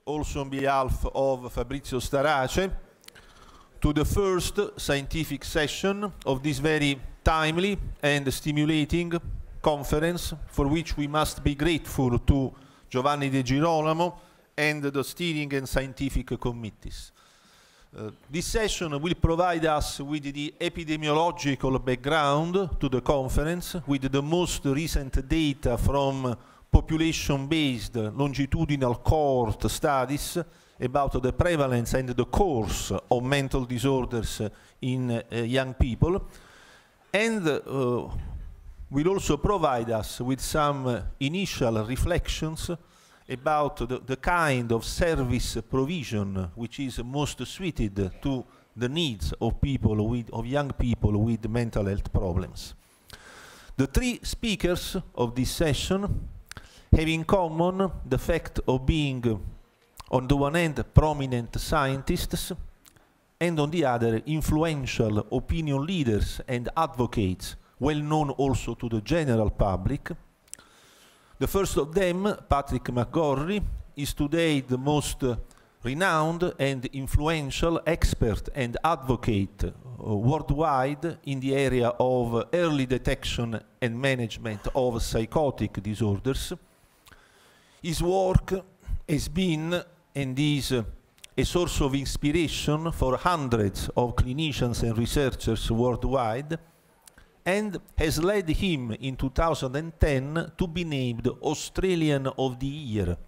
also on behalf of Fabrizio Starace, to the first scientific session of this very timely and stimulating conference, for which we must be grateful to Giovanni De Girolamo and the steering and scientific committees. This session will provide us with the epidemiological background to the conference, with the most recent data from population-based longitudinal cohort studies about the prevalence and the course of mental disorders in young people, and will also provide us with some initial reflections about the kind of service provision which is most suited to the needs of young people with mental health problems. The three speakers of this session have in common the fact of being, on the one hand, prominent scientists, and on the other, influential opinion leaders and advocates, well known also to the general public. The first of them, Patrick McGorry, is today the most renowned and influential expert and advocate worldwide in the area of early detection and management of psychotic disorders. His work has been and is a source of inspiration for hundreds of clinicians and researchers worldwide, and has led him in 2010 to be named Australian of the Year,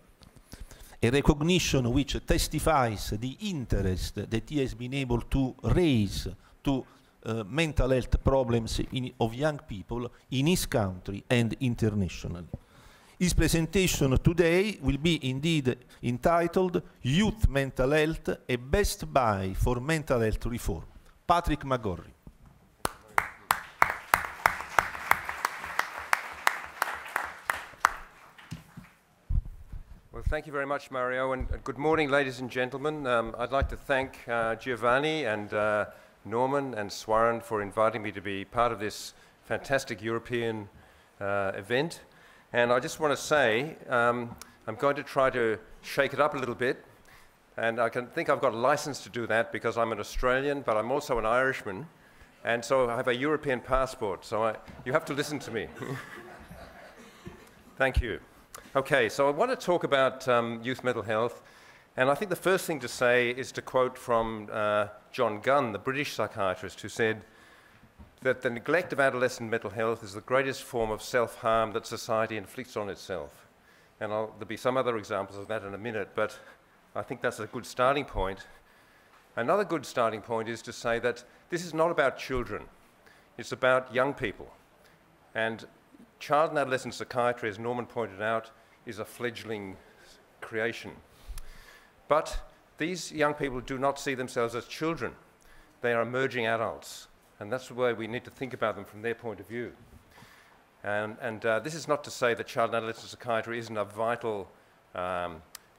a recognition which testifies the interest that he has been able to raise to mental health problems of young people in his country and internationally. His presentation today will be indeed entitled Youth Mental Health, a Best Buy for Mental Health Reform. Patrick McGorry. Well, thank you very much, Mario, and good morning, ladies and gentlemen. I'd like to thank Giovanni and Norman and Swaran for inviting me to be part of this fantastic European event. And I just want to say, I'm going to try to shake it up a little bit, and I think I've got a license to do that because I'm an Australian, but I'm also an Irishman, and so I have a European passport, so you have to listen to me. Thank you. Okay, so I want to talk about youth mental health, and I think the first thing to say is to quote from John Gunn, the British psychiatrist, who said that the neglect of adolescent mental health is the greatest form of self-harm that society inflicts on itself. And there'll be some other examples of that in a minute, but I think that's a good starting point. Another good starting point is to say that this is not about children. It's about young people. And child and adolescent psychiatry, as Norman pointed out, is a fledgling creation. But these young people do not see themselves as children. They are emerging adults. And that's the way we need to think about them from their point of view. And this is not to say that child and adolescent psychiatry isn't a vital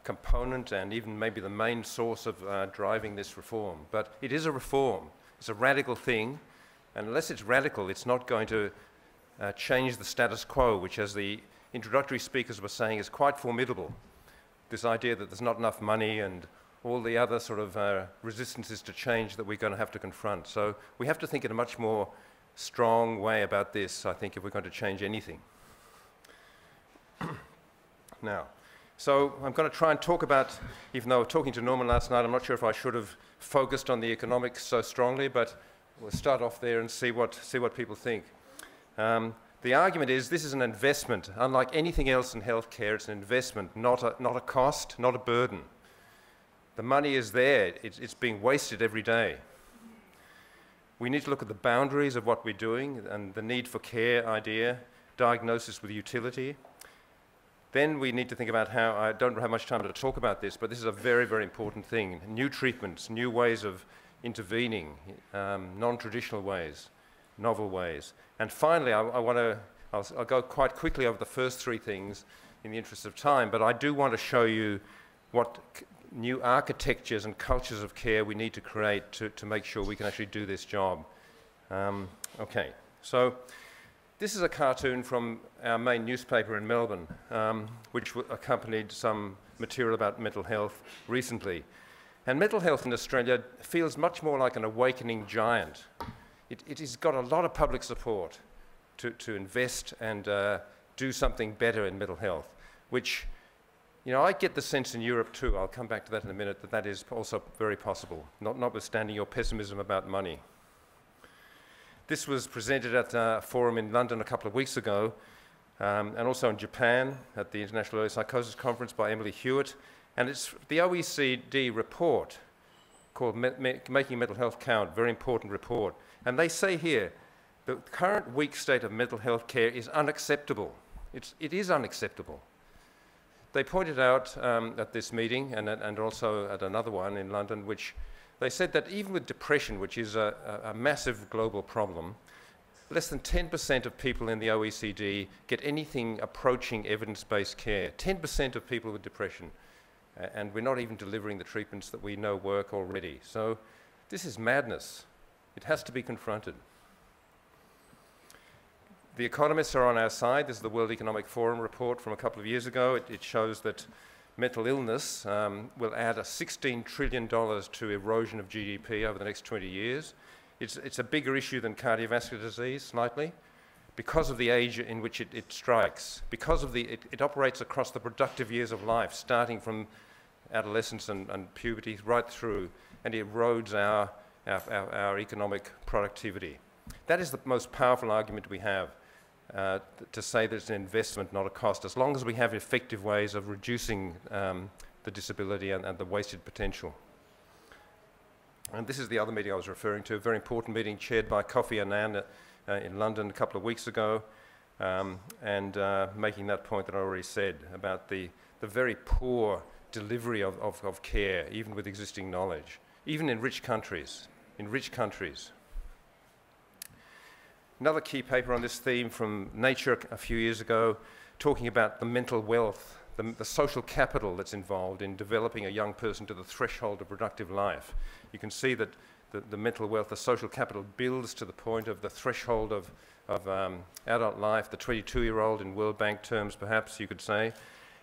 component and even maybe the main source of driving this reform. But it is a reform. It's a radical thing. And unless it's radical, it's not going to change the status quo, which, as the introductory speakers were saying, is quite formidable. This idea that there's not enough money and all the other sort of resistances to change that we're going to have to confront. So we have to think in a much more strong way about this, I think, if we're going to change anything. Now, so I'm going to try and talk about, even though talking to Norman last night, I'm not sure if I should have focused on the economics so strongly, but we'll start off there and see what people think. The argument is this is an investment. Unlike anything else in healthcare, it's an investment, not a cost, not a burden. The money is there. It's being wasted every day. We need to look at the boundaries of what we're doing and the need for care idea, diagnosis with utility. Then we need to think about how, I don't have much time to talk about this, but this is a very, very important thing. New treatments, new ways of intervening, non-traditional ways, novel ways. And finally, I'll go quite quickly over the first three things in the interest of time, but I do want to show you what new architectures and cultures of care we need to create to make sure we can actually do this job. Okay, so this is a cartoon from our main newspaper in Melbourne, which accompanied some material about mental health recently. And mental health in Australia feels much more like an awakening giant. It has got a lot of public support to invest and do something better in mental health, which, you know, I get the sense in Europe too, I'll come back to that in a minute, that that is also very possible, notwithstanding your pessimism about money. This was presented at a forum in London a couple of weeks ago, and also in Japan at the International Early Psychosis Conference by Emily Hewitt, and it's the OECD report called Making Mental Health Count, very important report. And they say here, the current weak state of mental health care is unacceptable. It is unacceptable. They pointed out at this meeting and also at another one in London, which they said that even with depression, which is a massive global problem, less than 10% of people in the OECD get anything approaching evidence-based care. 10% of people with depression. And we're not even delivering the treatments that we know work already. So this is madness. It has to be confronted. The economists are on our side. This is the World Economic Forum report from a couple of years ago. It shows that mental illness will add $16 trillion to erosion of GDP over the next 20 years. It's a bigger issue than cardiovascular disease, slightly, because of the age in which it strikes, because of it operates across the productive years of life, starting from adolescence and puberty right through, and it erodes our economic productivity. That is the most powerful argument we have, to say that it's an investment, not a cost, as long as we have effective ways of reducing the disability and the wasted potential. And this is the other meeting I was referring to, a very important meeting chaired by Kofi Annan in London a couple of weeks ago, and making that point that I already said about the very poor delivery of care, even with existing knowledge, even in rich countries. Another key paper on this theme from Nature a few years ago, talking about the mental wealth, the social capital that's involved in developing a young person to the threshold of productive life. You can see that the mental wealth, the social capital builds to the point of the threshold of adult life, the 22-year-old in World Bank terms, perhaps you could say.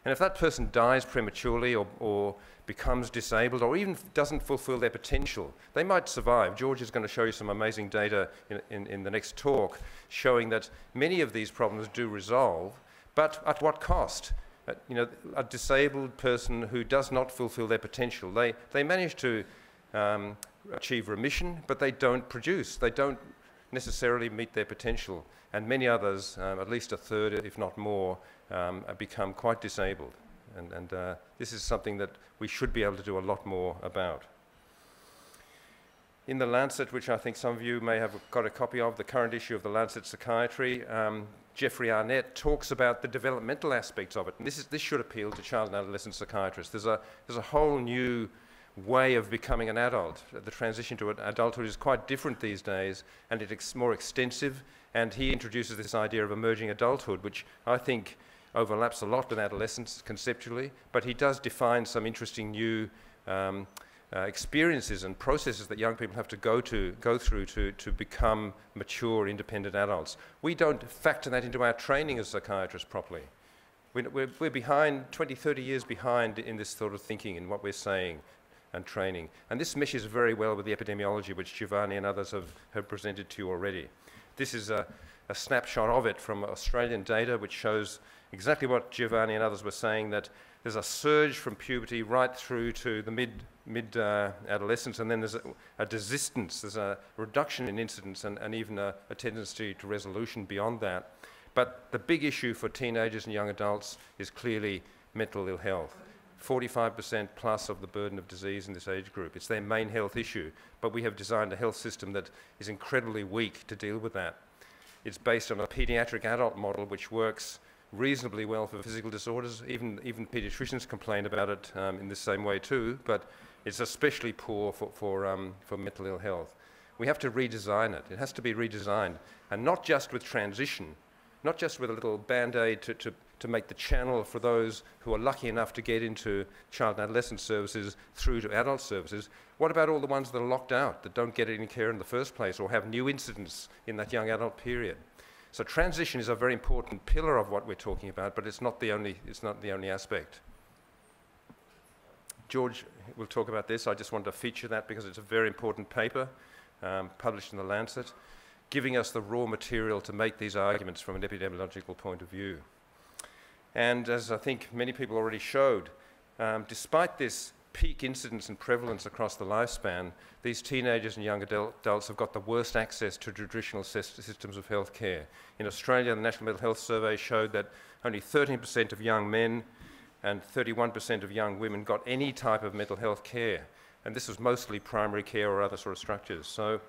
And if that person dies prematurely or becomes disabled or even doesn't fulfill their potential, they might survive. George is going to show you some amazing data in the next talk showing that many of these problems do resolve, but at what cost? You know, a disabled person who does not fulfill their potential, they manage to achieve remission, but they don't produce. They don't necessarily meet their potential. And many others, at least a third, if not more, become quite disabled. And this is something that we should be able to do a lot more about. In the Lancet, which I think some of you may have got a copy of, the current issue of the Lancet Psychiatry, Jeffrey Arnett talks about the developmental aspects of it. And this should appeal to child and adolescent psychiatrists. There's a whole new way of becoming an adult. The transition to adulthood is quite different these days, and it's more extensive, and he introduces this idea of emerging adulthood, which I think overlaps a lot with adolescence conceptually, but he does define some interesting new experiences and processes that young people have to go through to become mature, independent adults. We don't factor that into our training as psychiatrists properly. We're behind, 20, 30 years behind in this sort of thinking and what we're saying and training. And this meshes very well with the epidemiology which Giovanni and others have presented to you already. This is a snapshot of it from Australian data which shows exactly what Giovanni and others were saying, that there's a surge from puberty right through to the mid-adolescence, and then there's a desistance, there's a reduction in incidence and even a tendency to resolution beyond that. But the big issue for teenagers and young adults is clearly mental ill health. 45% plus of the burden of disease in this age group. It's their main health issue, but we have designed a health system that is incredibly weak to deal with that. It's based on a pediatric adult model which works reasonably well for physical disorders. Even pediatricians complain about it in the same way too, but it's especially poor for mental ill health. We have to redesign it. It has to be redesigned, and not just with transition, not just with a little band-aid to make the channel for those who are lucky enough to get into child and adolescent services through to adult services. What about all the ones that are locked out, that don't get any care in the first place or have new incidents in that young adult period? So transition is a very important pillar of what we're talking about, but it's not the only aspect. George will talk about this. I just wanted to feature that because it's a very important paper published in The Lancet, giving us the raw material to make these arguments from an epidemiological point of view. And as I think many people already showed, despite this peak incidence and prevalence across the lifespan, these teenagers and young adults have got the worst access to traditional systems of health care. In Australia, the National Mental Health Survey showed that only 13% of young men and 31% of young women got any type of mental health care. And this was mostly primary care or other sort of structures. So,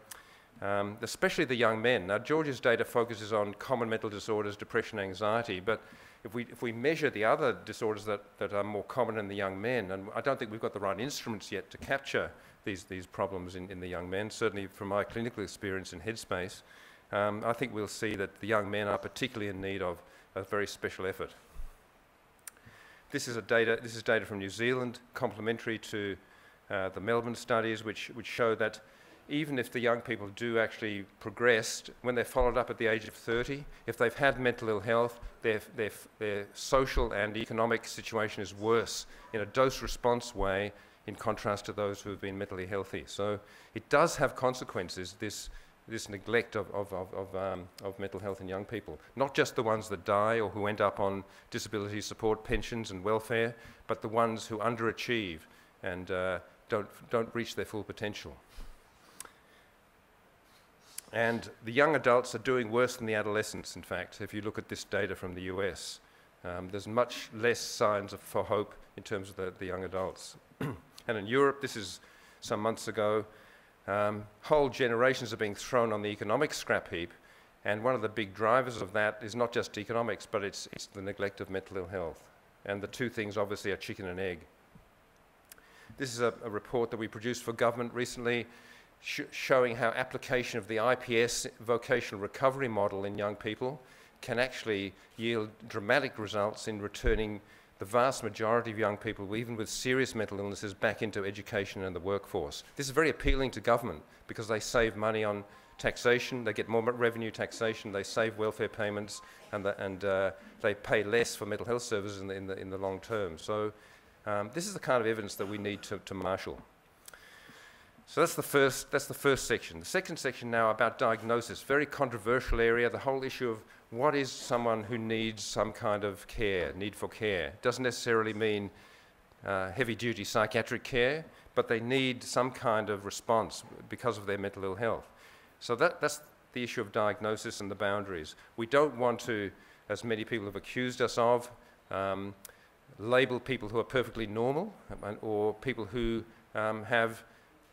especially the young men. Now, George's data focuses on common mental disorders, depression, anxiety, but if we measure the other disorders that are more common in the young men, and I don't think we've got the right instruments yet to capture these problems in the young men, certainly from my clinical experience in Headspace, I think we'll see that the young men are particularly in need of a very special effort. This is data from New Zealand, complementary to the Melbourne studies, which show that even if the young people do actually progress, when they're followed up at the age of 30, if they've had mental ill health, their social and economic situation is worse in a dose-response way in contrast to those who have been mentally healthy. So it does have consequences, this neglect of mental health in young people. Not just the ones that die or who end up on disability support, pensions and welfare, but the ones who underachieve and don't reach their full potential. And the young adults are doing worse than the adolescents, in fact, if you look at this data from the US. There's much less signs for hope in terms of the young adults. And in Europe, this is some months ago, whole generations are being thrown on the economic scrap heap, and one of the big drivers of that is not just economics, but it's the neglect of mental ill health. And the two things obviously are chicken and egg. This is a report that we produced for government recently, showing how application of the IPS vocational recovery model in young people can actually yield dramatic results in returning the vast majority of young people, even with serious mental illnesses, back into education and the workforce. This is very appealing to government because they save money on taxation, they get more revenue taxation, they save welfare payments, and they pay less for mental health services in the long term. So this is the kind of evidence that we need to marshal. So that's the first section. The second section now about diagnosis, very controversial area, the whole issue of what is someone who needs some kind of care, need for care. Doesn't necessarily mean heavy-duty psychiatric care, but they need some kind of response because of their mental ill health. So that's the issue of diagnosis and the boundaries. We don't want to, as many people have accused us of, label people who are perfectly normal or people who have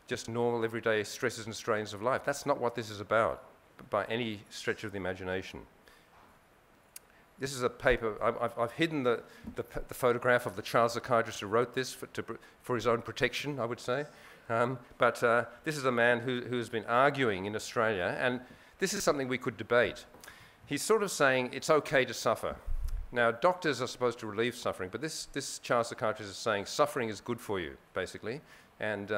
just normal everyday stresses and strains of life. That's not what this is about by any stretch of the imagination. This is a paper, I've hidden the photograph of the child psychiatrist who wrote this for his own protection, I would say. But this is a man who has been arguing in Australia, and this is something we could debate. He's sort of saying it's okay to suffer. Now, doctors are supposed to relieve suffering, but this child psychiatrist is saying suffering is good for you, basically, and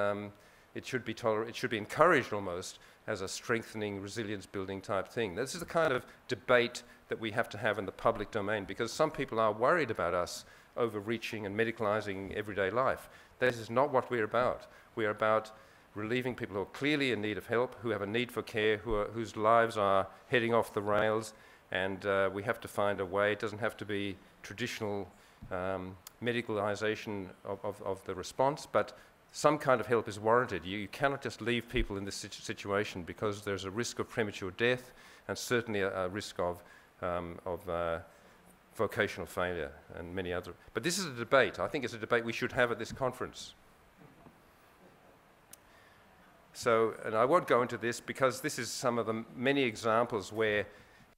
it should be encouraged almost as a strengthening, resilience-building type thing. This is the kind of debate that we have to have in the public domain because some people are worried about us overreaching and medicalising everyday life. This is not what we're about. We're about relieving people who are clearly in need of help, who have a need for care, whose lives are heading off the rails, and we have to find a way. It doesn't have to be traditional medicalisation of the response, but some kind of help is warranted. You cannot just leave people in this situation because there's a risk of premature death and certainly a risk of vocational failure and many other. But this is a debate. I think it's a debate we should have at this conference. So, and I won't go into this because this is some of the many examples where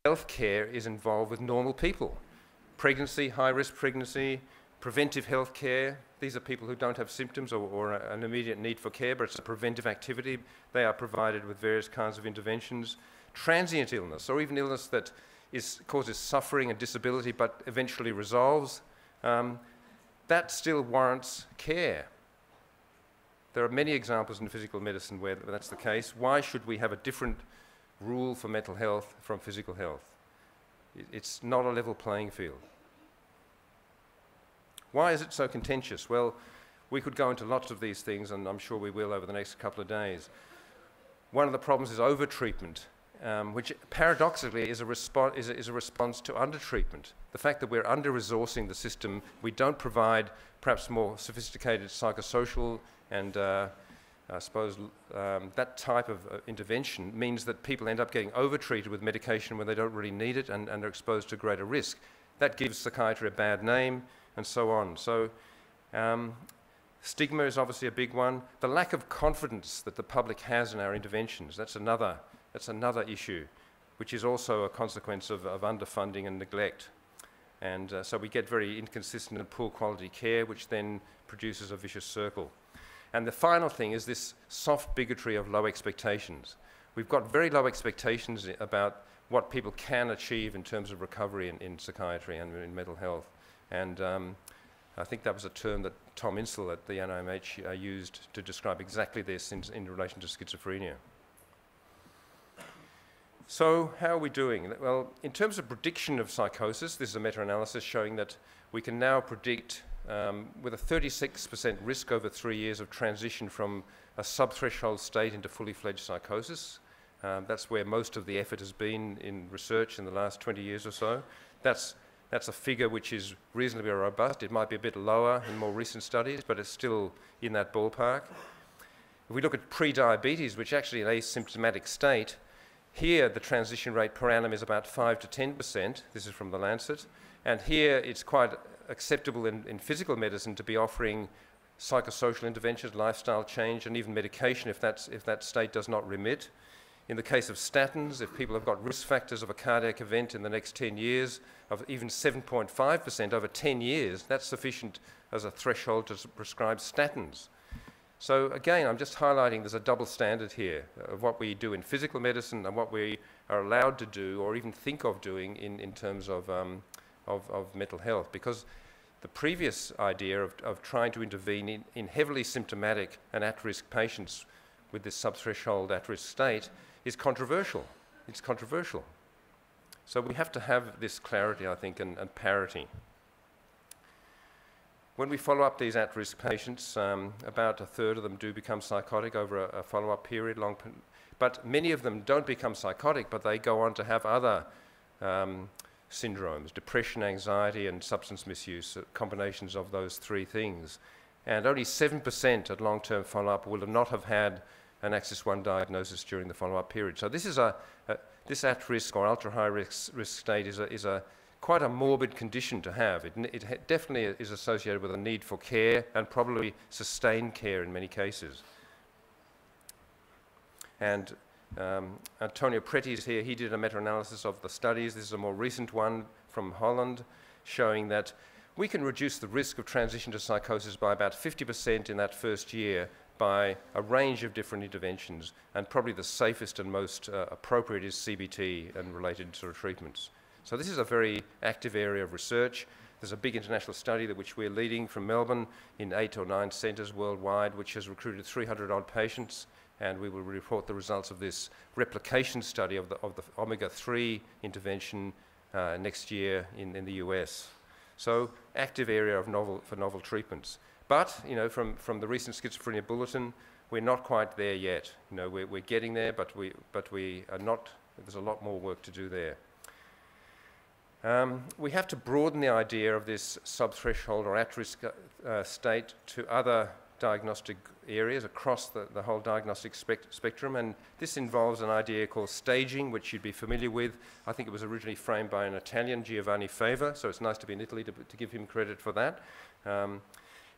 healthcare is involved with normal people. Pregnancy, high-risk pregnancy, preventive health care. These are people who don't have symptoms or an immediate need for care, but it's a preventive activity. They are provided with various kinds of interventions. Transient illness, or even illness that causes suffering and disability but eventually resolves, that still warrants care. There are many examples in physical medicine where that's the case. Why should we have a different rule for mental health from physical health? It's not a level playing field. Why is it so contentious? Well, We could go into lots of these things, and I'm sure we will over the next couple of days. One of the problems is over-treatment, which paradoxically is a response to under-treatment. The fact that we're under-resourcing the system, we don't provide perhaps more sophisticated psychosocial and I suppose that type of intervention means that people end up getting over-treated with medication when they don't really need it and are exposed to greater risk. That gives psychiatry a bad name and so on. So stigma is obviously a big one. The lack of confidence that the public has in our interventions, that's another issue, which is also a consequence of underfunding and neglect. And so we get very inconsistent and poor quality care, which then produces a vicious circle. And the final thing is this soft bigotry of low expectations. We've got very low expectations about what people can achieve in terms of recovery in psychiatry and in mental health. And I think that was a term that Tom Insel at the NIMH used to describe exactly this in relation to schizophrenia. So how are we doing? Well, in terms of prediction of psychosis, this is a meta-analysis showing that we can now predict with a 36% risk over 3 years of transition from a sub-threshold state into fully fledged psychosis. That's where most of the effort has been in research in the last 20 years or so. That's a figure which is reasonably robust. It might be a bit lower in more recent studies, but it's still in that ballpark. If we look at pre-diabetes, which actually is an asymptomatic state, here the transition rate per annum is about 5 to 10%. This is from the Lancet. And here it's quite acceptable in physical medicine to be offering psychosocial interventions, lifestyle change, and even medication if that state does not remit. In the case of statins, if people have got risk factors of a cardiac event in the next 10 years, of even 7.5% over 10 years, that's sufficient as a threshold to prescribe statins. So again, I'm just highlighting there's a double standard here of what we do in physical medicine and what we are allowed to do or even think of doing in terms of mental health. Because the previous idea of trying to intervene in heavily symptomatic and at-risk patients with this sub-threshold at-risk state is controversial. It's controversial. So we have to have this clarity, I think, and parity. When we follow up these at-risk patients, about a third of them do become psychotic over a follow-up period. But many of them don't become psychotic, but they go on to have other syndromes, depression, anxiety, and substance misuse, combinations of those three things. And only 7% at long-term follow-up will not have had an Axis 1 diagnosis during the follow-up period. So this is this at-risk or ultra-high risk state is quite a morbid condition to have. It definitely is associated with a need for care and probably sustained care in many cases. And Antonio Preti is here. He did a meta-analysis of the studies. This is a more recent one from Holland showing that we can reduce the risk of transition to psychosis by about 50% in that first year by a range of different interventions, and probably the safest and most appropriate is CBT and related sort of treatments. So this is a very active area of research. There's a big international study which we're leading from Melbourne in 8 or 9 centres worldwide, which has recruited 300-odd patients, and we will report the results of this replication study of the omega-3 intervention next year in the US. So active area of novel treatments. But, you know, from the recent schizophrenia bulletin, we're not quite there yet. You know, we're getting there, but we are not. There's a lot more work to do there. We have to broaden the idea of this sub-threshold or at-risk state to other diagnostic areas across the whole diagnostic spectrum, and this involves an idea called staging, which you'd be familiar with. I think it was originally framed by an Italian, Giovanni Fava, so it's nice to be in Italy to give him credit for that.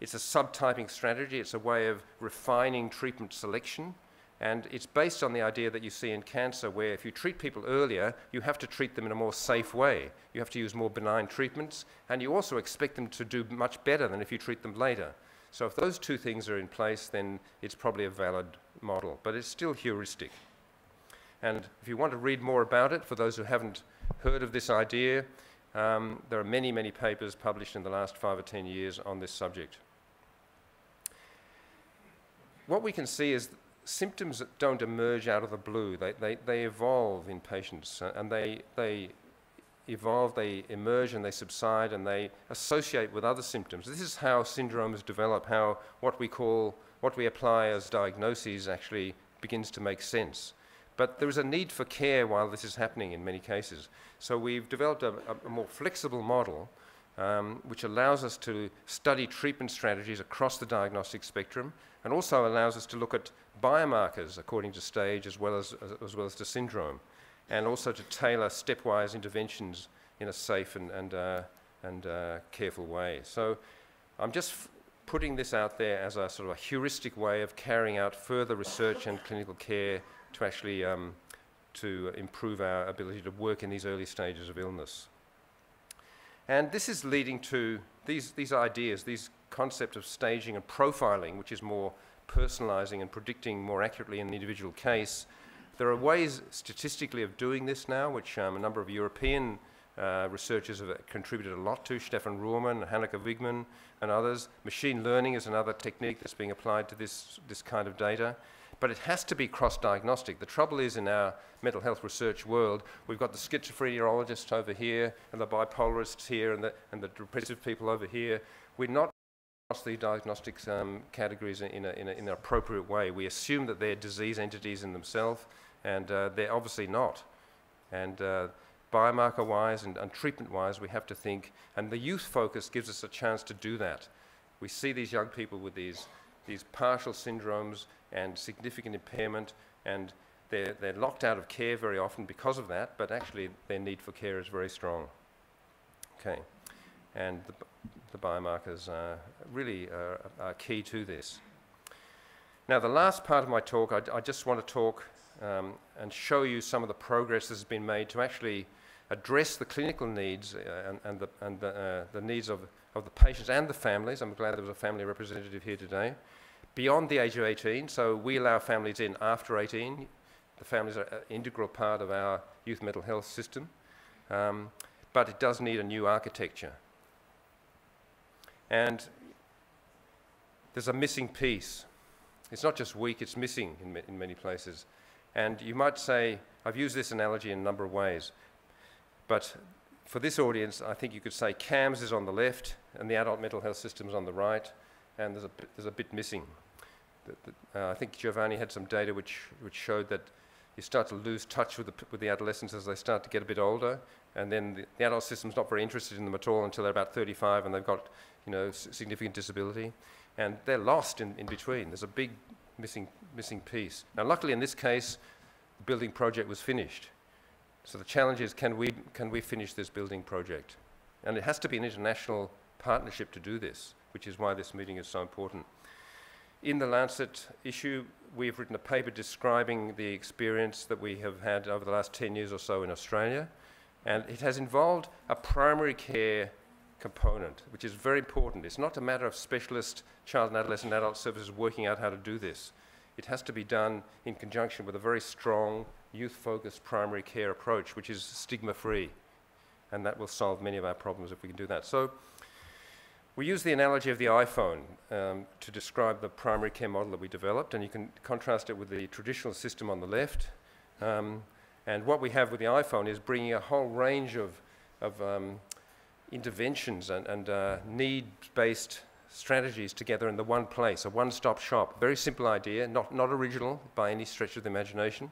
It's a subtyping strategy. It's a way of refining treatment selection, and it's based on the idea that you see in cancer, where if you treat people earlier, you have to treat them in a more safe way. You have to use more benign treatments, and you also expect them to do much better than if you treat them later. So if those two things are in place, then it's probably a valid model, but it's still heuristic. And if you want to read more about it, for those who haven't heard of this idea, there are many, many papers published in the last 5 or 10 years on this subject. What we can see is symptoms that don't emerge out of the blue. They evolve in patients, and they evolve, they emerge and they subside and they associate with other symptoms. This is how syndromes develop, how what we apply as diagnoses actually begins to make sense. But there is a need for care while this is happening in many cases. So we've developed a more flexible model which allows us to study treatment strategies across the diagnostic spectrum and also allows us to look at biomarkers according to stage as well as to syndrome, and also to tailor stepwise interventions in a safe and careful way. So I'm just putting this out there as a sort of a heuristic way of carrying out further research and clinical care to actually to improve our ability to work in these early stages of illness. And this is leading to these ideas, these concepts of staging and profiling, which is more personalizing and predicting more accurately in the individual case. There are ways statistically of doing this now, which a number of European researchers have contributed a lot to, Stefan Ruhrmann, Hanneke Wigman, and others. Machine learning is another technique that's being applied to this kind of data. But it has to be cross-diagnostic. The trouble is, in our mental health research world, we've got the schizophreniologists over here, and the bipolarists here, and the depressive people over here. We're not across the diagnostics categories in an appropriate way. We assume that they're disease entities in themselves, and they're obviously not. And biomarker-wise and treatment-wise, we have to think, and the youth focus gives us a chance to do that. We see these young people with these partial syndromes and significant impairment, and they're locked out of care very often because of that, but actually their need for care is very strong. Okay, and the biomarkers really are key to this. Now, the last part of my talk, I just want to talk and show you some of the progress that has been made to actually address the clinical needs and the needs of the patients and the families. I'm glad there was a family representative here today. Beyond the age of 18, so we allow families in after 18. The families are an integral part of our youth mental health system, but it does need a new architecture. And there's a missing piece. It's not just weak, it's missing in many places. And you might say, I've used this analogy in a number of ways, but for this audience, I think you could say CAMS is on the left and the adult mental health system is on the right, and there's a bit missing. I think Giovanni had some data which showed that you start to lose touch with the adolescents as they start to get a bit older, and then the adult system's not very interested in them at all until they're about 35 and they've got significant disability, and they're lost in between. There's a big missing piece. Now, luckily in this case, the building project was finished. So the challenge is, can we finish this building project? And it has to be an international partnership to do this, which is why this meeting is so important. In the Lancet issue, we've written a paper describing the experience that we have had over the last 10 years or so in Australia, and it has involved a primary care component, which is very important. It's not a matter of specialist child and adolescent adult services working out how to do this. It has to be done in conjunction with a very strong youth-focused primary care approach, which is stigma-free, and that will solve many of our problems if we can do that. So we use the analogy of the iPhone to describe the primary care model that we developed, and you can contrast it with the traditional system on the left. And what we have with the iPhone is bringing a whole range of interventions and need-based strategies together in the one place, a one-stop shop. Very simple idea, not original by any stretch of the imagination,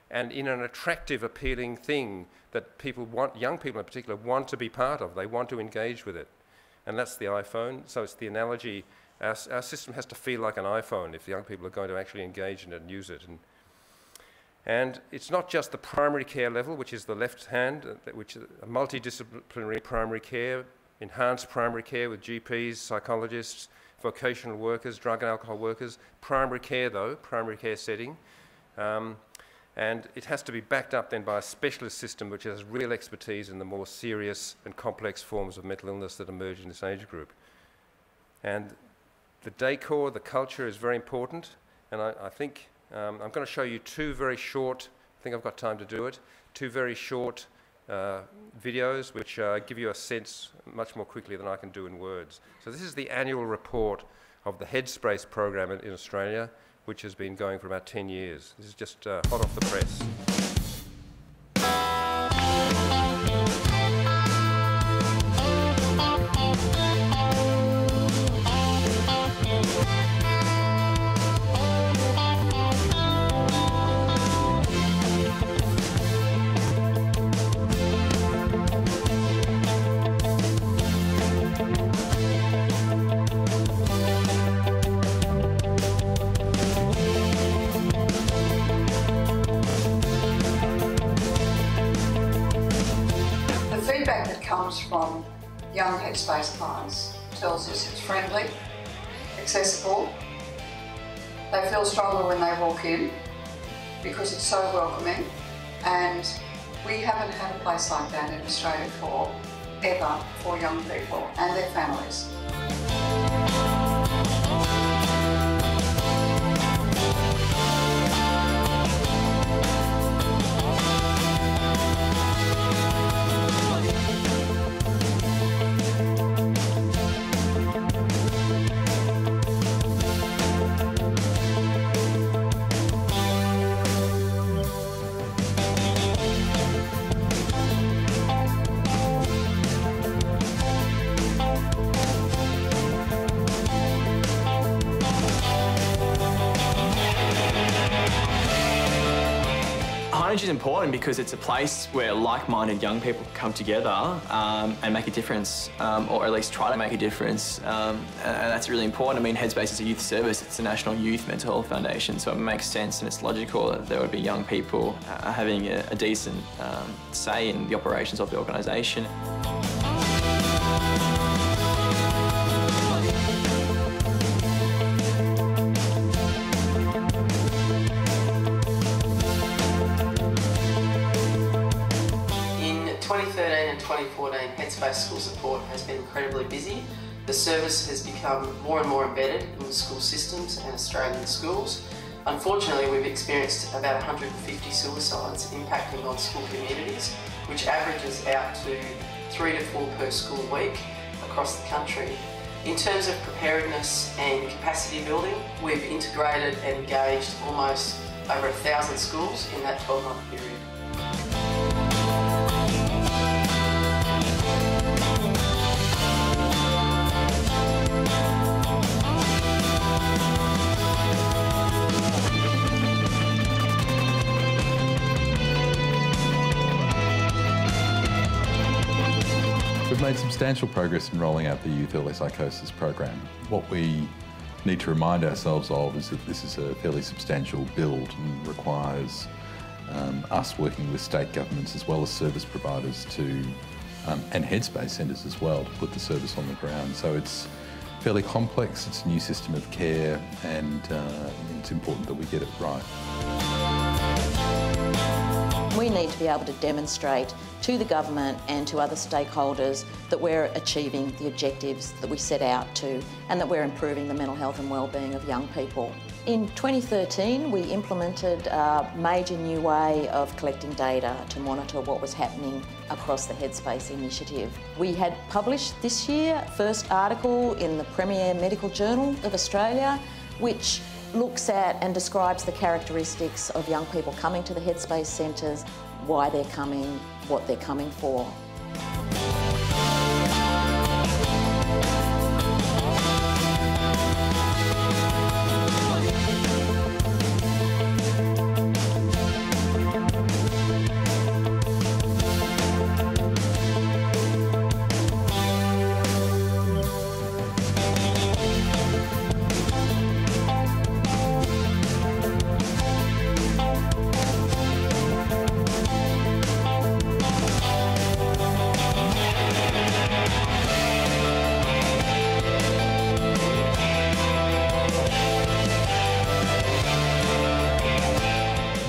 and in an attractive, appealing thing that people want, young people in particular, want to be part of. They want to engage with it. And that's the iPhone. So it's the analogy. Our system has to feel like an iPhone if the young people are going to actually engage in it and use it. And it's not just the primary care level, which is the left hand, which is a multidisciplinary primary care, enhanced primary care with GPs, psychologists, vocational workers, drug and alcohol workers. Primary care, though, primary care setting. And it has to be backed up then by a specialist system which has real expertise in the more serious and complex forms of mental illness that emerge in this age group. And the decor, the culture is very important. And I think I'm going to show you two very short, I think I've got time to do it, two very short videos which give you a sense much more quickly than I can do in words. So this is the annual report of the Headspace program in Australia, which has been going for about 10 years. This is just hot off the press. young Headspace clients tells us it's friendly, accessible. They feel stronger when they walk in because it's so welcoming, and we haven't had a place like that in Australia ever for young people and their families. Carnage is important because it's a place where like-minded young people come together and make a difference, or at least try to make a difference, and that's really important. I mean, Headspace is a youth service. It's the National Youth Mental Health Foundation, so it makes sense and it's logical that there would be young people having a decent say in the operations of the organisation. In 2013 and 2014, Headspace School Support has been incredibly busy. The service has become more and more embedded in the school systems and Australian schools. Unfortunately, we've experienced about 150 suicides impacting on school communities, which averages out to 3 to 4 per school week across the country. In terms of preparedness and capacity building, we've integrated and engaged almost over 1,000 schools in that 12-month period. We've made substantial progress in rolling out the youth early psychosis program. What we need to remind ourselves of is that this is a fairly substantial build and requires us working with state governments as well as service providers to, and Headspace centres as well, to put the service on the ground. So it's fairly complex, it's a new system of care, and it's important that we get it right. We need to be able to demonstrate to the government and to other stakeholders that we're achieving the objectives that we set out to, and that we're improving the mental health and wellbeing of young people. In 2013, we implemented a major new way of collecting data to monitor what was happening across the Headspace initiative. We had published this year first article in the premier medical journal of Australia, which looks at and describes the characteristics of young people coming to the Headspace centres, why they're coming, what they're coming for.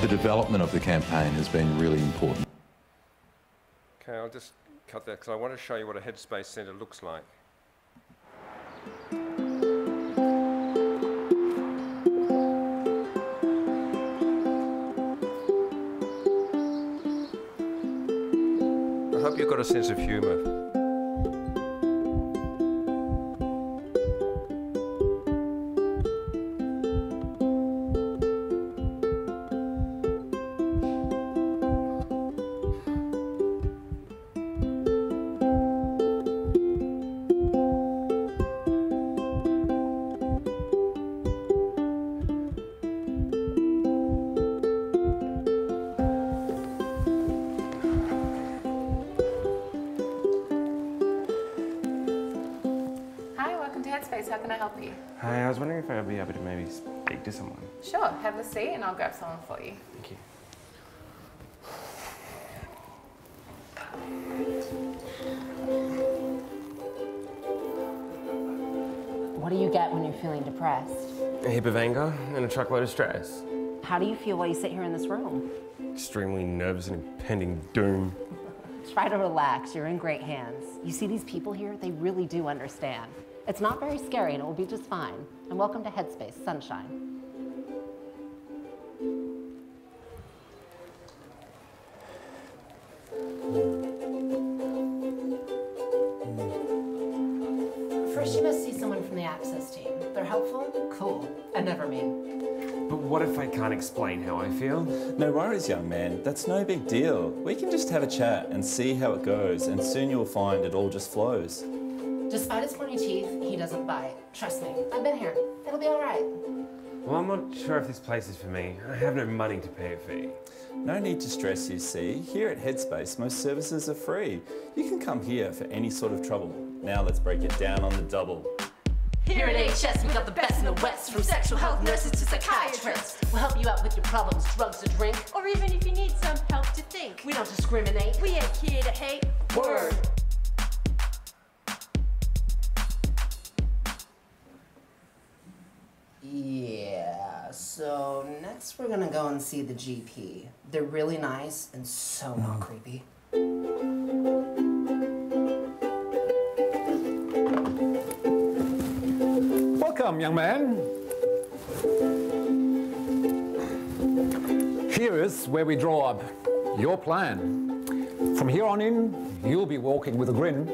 The development of the campaign has been really important. Okay, I'll just cut that because I want to show you what a Headspace centre looks like. I hope you've got a sense of humour. Headspace, how can I help you? Hi, I was wondering if I would be able to maybe speak to someone. Sure, have a seat and I'll grab someone for you. Thank you. you get when you're feeling depressed? A heap of anger and a truckload of stress. How do you feel while you sit here in this room? Extremely nervous and impending doom. Try to relax, you're in great hands. You see these people here, they really do understand. It's not very scary and it will be just fine. And welcome to Headspace, Sunshine. First you must see someone from the access team. They're helpful? Cool. And never mean. But what if I can't explain how I feel? No worries, young man. That's no big deal. We can just have a chat and see how it goes, and soon you'll find it all just flows. Despite his pointy teeth, he doesn't bite. Trust me, I've been here. It'll be all right. Well, I'm not sure if this place is for me. I have no money to pay a fee. No need to stress, you see. Here at Headspace, most services are free. You can come here for any sort of trouble. Now let's break it down on the double. Here at HS, we got the best in the West, from sexual health nurses to psychiatrists. We'll help you out with your problems, drugs or drink. Or even if you need some help to think. We don't discriminate. We ain't here to hate. Word. Yeah, so next we're gonna go and see the GP. They're really nice and so not creepy. Welcome, young man. Here is where we draw up your plan. From here on in, you'll be walking with a grin.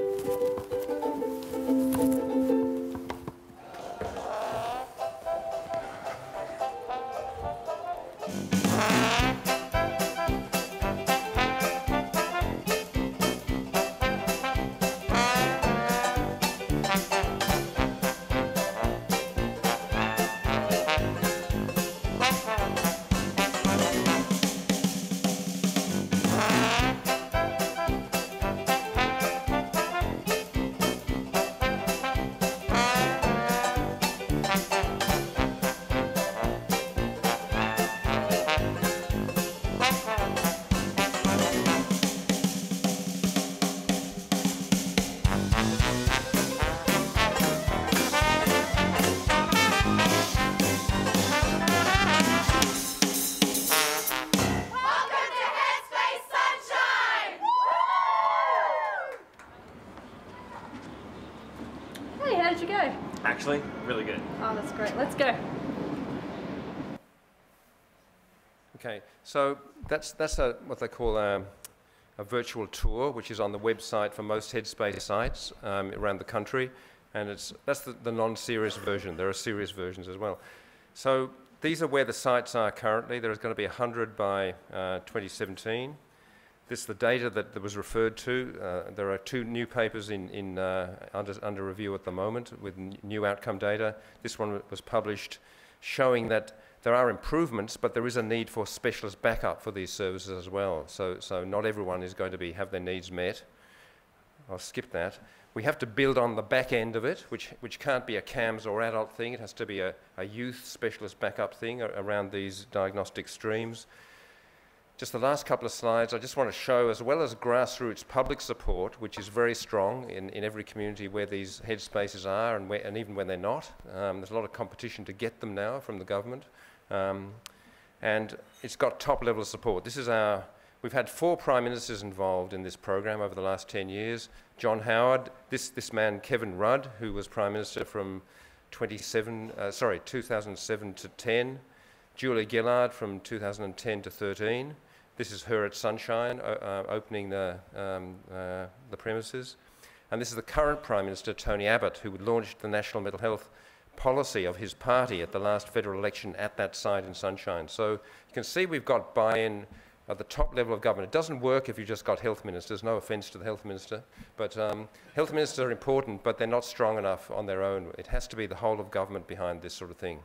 Actually, really good. Oh, that's great. Let's go. Okay, so that's what they call a virtual tour, which is on the website for most Headspace sites around the country, and that's the non-serious version. There are serious versions as well. So these are where the sites are currently. There's going to be 100 by 2017. This is the data that was referred to. There are 2 new papers under review at the moment with new outcome data. This one was published showing that there are improvements, but there is a need for specialist backup for these services as well. So not everyone is going to have their needs met. I'll skip that. We have to build on the back end of it, which can't be a CAMS or adult thing. It has to be a youth specialist backup thing around these diagnostic streams. Just the last couple of slides, I just want to show, as well as grassroots public support, which is very strong in every community where these headspaces are and even when they're not. There's a lot of competition to get them now from the government. And it's got top level of support. This is we've had 4 Prime Ministers involved in this program over the last 10 years. John Howard, this man Kevin Rudd, who was Prime Minister from 2007 to 10. Julia Gillard from 2010 to 13. This is her at Sunshine, opening the premises. And this is the current Prime Minister, Tony Abbott, who launched the national mental health policy of his party at the last federal election at that site in Sunshine. So you can see we've got buy-in at the top level of government. It doesn't work if you've just got health ministers, no offence to the health minister, but health ministers are important, but they're not strong enough on their own. It has to be the whole of government behind this sort of thing.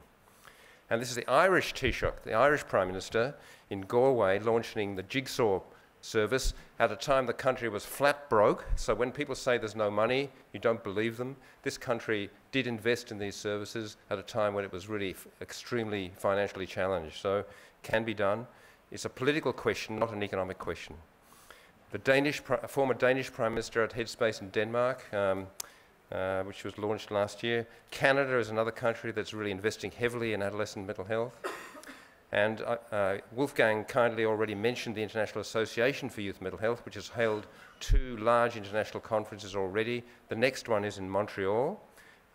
And this is the Irish Taoiseach, the Irish Prime Minister in Galway, launching the Jigsaw service at a time the country was flat broke. So when people say there's no money, you don't believe them. This country did invest in these services at a time when it was really extremely financially challenged. So it can be done. It's a political question, not an economic question. The former Danish Prime Minister at Headspace in Denmark, which was launched last year. Canada is another country that's really investing heavily in adolescent mental health. And Wolfgang kindly already mentioned the International Association for Youth Mental Health, which has held 2 large international conferences already. The next one is in Montreal.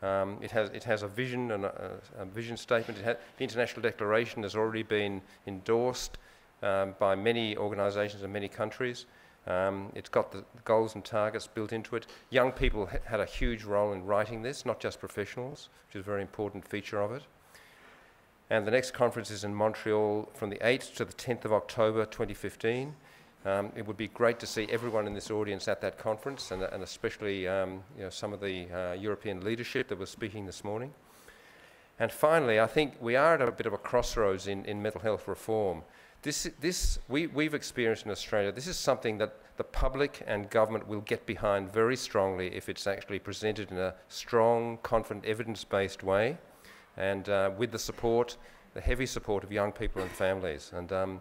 It has a vision and a vision statement. The International Declaration has already been endorsed by many organisations in many countries. It's got the goals and targets built into it. Young people had a huge role in writing this, not just professionals, which is a very important feature of it. And the next conference is in Montreal from the 8th to the 10th of October 2015. It would be great to see everyone in this audience at that conference, and especially some of the European leadership that was speaking this morning. And finally, I think we are at a bit of a crossroads in mental health reform. We've experienced in Australia, this is something that the public and government will get behind very strongly if it's actually presented in a strong, confident, evidence-based way, and with the support, the heavy support of young people and families. And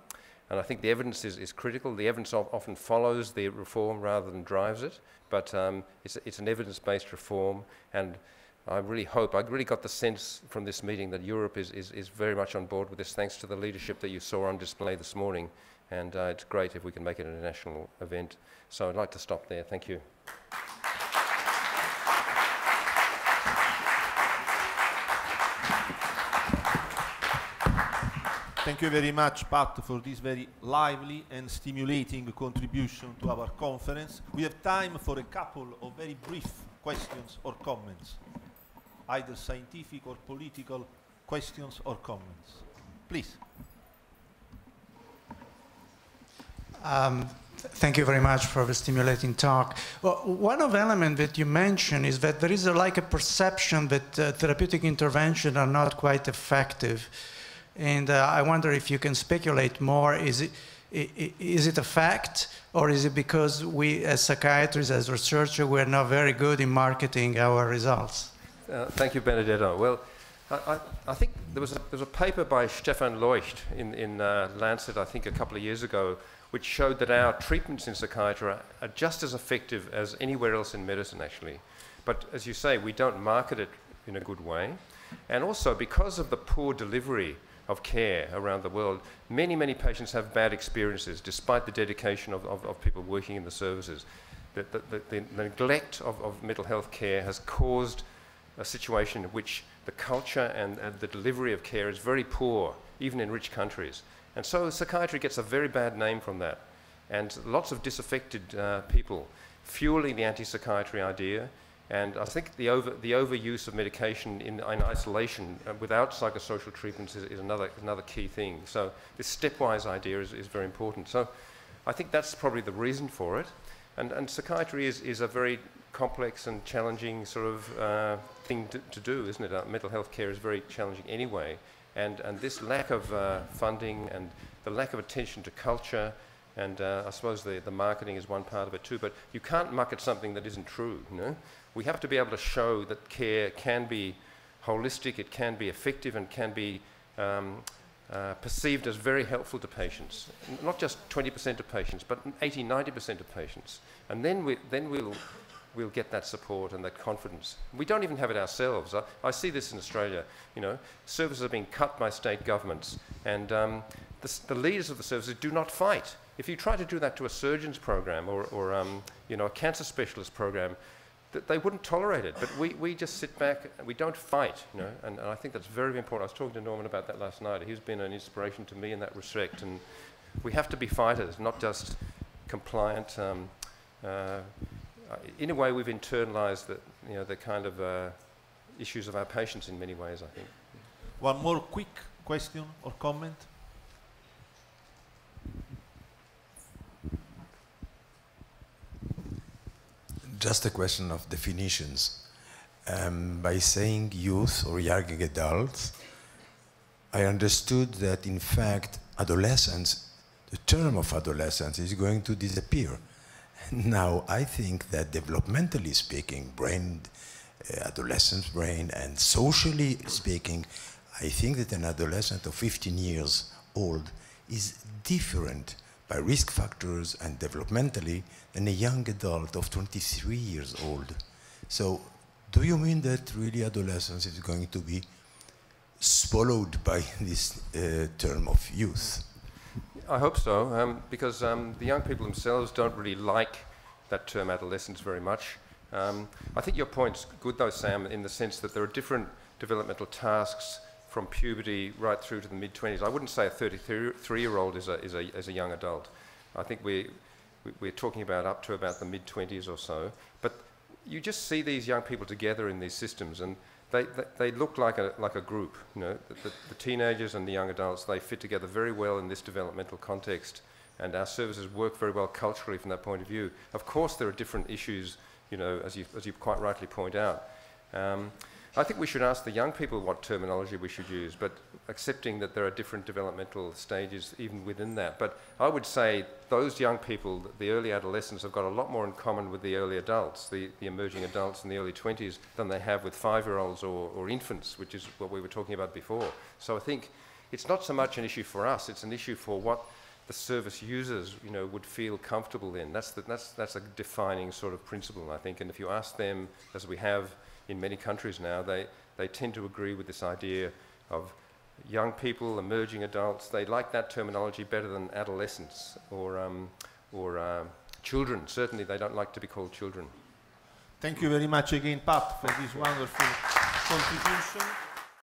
I think the evidence is critical. The evidence often follows the reform rather than drives it, but it's an evidence-based reform, and I really got the sense from this meeting that Europe is very much on board with this, thanks to the leadership that you saw on display this morning, and it's great if we can make it a national event. So I'd like to stop there. Thank you. Thank you very much, Pat, for this very lively and stimulating contribution to our conference. We have time for a couple of very brief questions or comments, either scientific or political questions or comments. Please. Thank you very much for the stimulating talk. Well, one of the elements that you mentioned is that there is like a perception that therapeutic interventions are not quite effective. And I wonder if you can speculate more. Is it a fact, or is it because we as psychiatrists, as researchers, we're not very good in marketing our results? Thank you, Benedetto. Well, I think there was a paper by Stefan Leucht in Lancet, I think a couple of years ago, which showed that our treatments in psychiatry are just as effective as anywhere else in medicine, actually. But as you say, we don't market it in a good way. And also, because of the poor delivery of care around the world, many patients have bad experiences, despite the dedication of people working in the services. The neglect of mental health care has caused a situation in which the culture and the delivery of care is very poor, even in rich countries. And so psychiatry gets a very bad name from that. And lots of disaffected people fueling the anti-psychiatry idea. And I think the overuse of medication in isolation without psychosocial treatments is another key thing. So this stepwise idea is very important. So I think that's probably the reason for it. And psychiatry is a very complex and challenging sort of thing to do, isn't it? Mental health care is very challenging anyway. And this lack of funding and the lack of attention to culture, and I suppose the marketing is one part of it too, but you can't market something that isn't true, you know? We have to be able to show that care can be holistic, it can be effective, and can be perceived as very helpful to patients. Not just 20% of patients, but 80, 90% of patients. And then we'll get that support and that confidence. We don't even have it ourselves. I see this in Australia. You know, services are being cut by state governments, and the leaders of the services do not fight. If you try to do that to a surgeon's program or you know, a cancer specialist program, they wouldn't tolerate it. But we just sit back, and we don't fight, you know, and I think that's very important. I was talking to Norman about that last night. He's been an inspiration to me in that respect, and we have to be fighters, not just compliant. In a way, we've internalized the kind of issues of our patients in many ways, I think. One more quick question or comment? Just a question of definitions. By saying youth or young adults, I understood that in fact adolescence, the term of adolescence is going to disappear. Now I think that developmentally speaking, adolescent brain, and socially speaking, I think that an adolescent of 15 years old is different by risk factors and developmentally than a young adult of 23 years old. So Do you mean that really adolescence is going to be swallowed by this term of youth? I hope so, because the young people themselves don't really like that term adolescence very much. I think your point's good though, Sam, in the sense that there are different developmental tasks from puberty right through to the mid-20s. I wouldn't say a 33-year-old is a young adult. I think we're talking about up to about the mid-20s or so. But you just see these young people together in these systems, and they look like a group. You know, the teenagers and the young adults, they fit together very well in this developmental context, and our services work very well culturally from that point of view. Of course, there are different issues, you know, as you quite rightly point out. I think we should ask the young people what terminology we should use, but accepting that there are different developmental stages even within that. But I would say those young people, the early adolescents, have got a lot more in common with the early adults, the emerging adults in the early 20s, than they have with 5-year-olds or infants, which is what we were talking about before. So I think it's not so much an issue for us, it's an issue for what the service users, you know, would feel comfortable in. That's a defining sort of principle, I think. And if you ask them, as we have in many countries now, they tend to agree with this idea of young people, emerging adults. They like that terminology better than adolescents or children. Certainly they don't like to be called children. Thank you very much again, Pat, for this wonderful contribution.